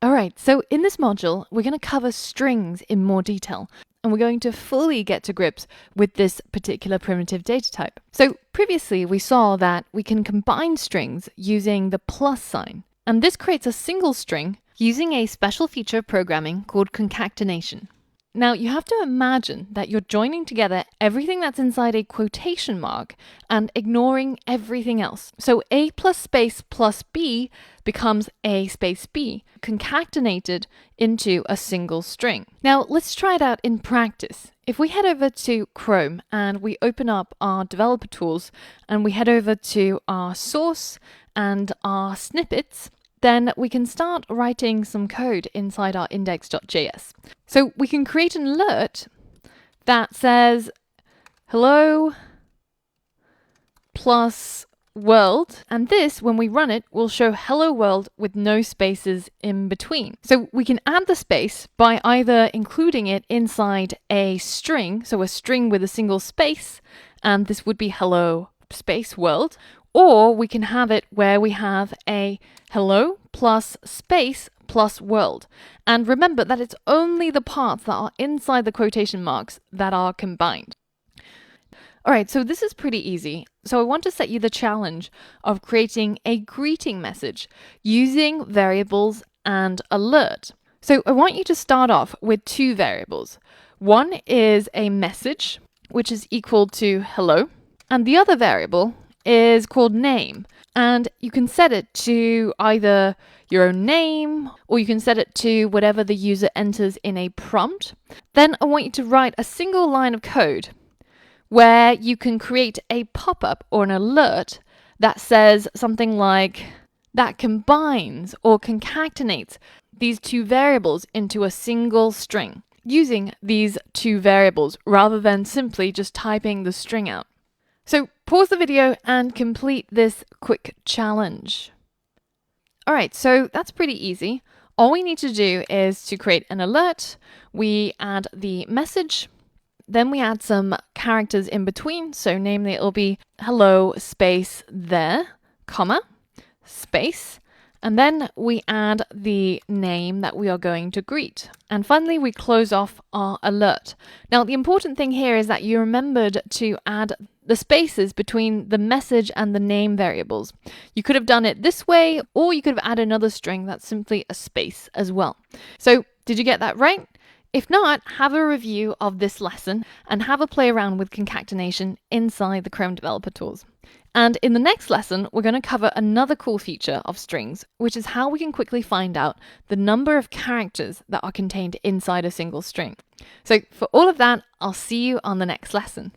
Alright, so in this module, we're going to cover strings in more detail, and we're going to fully get to grips with this particular primitive data type. So previously, we saw that we can combine strings using the plus sign, and this creates a single string using a special feature of programming called concatenation. Now, you have to imagine that you're joining together everything that's inside a quotation mark and ignoring everything else. So A plus space plus B becomes A space B, concatenated into a single string. Now, let's try it out in practice. If we head over to Chrome and we open up our developer tools and we head over to our source and our snippets, then we can start writing some code inside our index.js. So we can create an alert that says hello plus world, and this, when we run it, will show hello world with no spaces in between. So we can add the space by either including it inside a string, so a string with a single space, and this would be hello space world, or we can have it where we have a hello plus space plus world. And remember that it's only the parts that are inside the quotation marks that are combined. Alright, so this is pretty easy. So I want to set you the challenge of creating a greeting message using variables and alert. So I want you to start off with two variables. One is a message, which is equal to hello, and the other variable is called name, and you can set it to either your own name or you can set it to whatever the user enters in a prompt. Then I want you to write a single line of code where you can create a pop-up or an alert that says something like that combines or concatenates these two variables into a single string using these two variables rather than simply just typing the string out. So pause the video and complete this quick challenge. Alright, so that's pretty easy. All we need to do is to create an alert, we add the message, then we add some characters in between, so namely it'll be hello space there, comma, space, and then we add the name that we are going to greet. And finally, we close off our alert. Now, the important thing here is that you remembered to add the spaces between the message and the name variables. You could have done it this way, or you could have added another string that's simply a space as well. So, did you get that right? If not, have a review of this lesson and have a play around with concatenation inside the Chrome developer tools. And in the next lesson, we're going to cover another cool feature of strings, which is how we can quickly find out the number of characters that are contained inside a single string. So for all of that, I'll see you on the next lesson.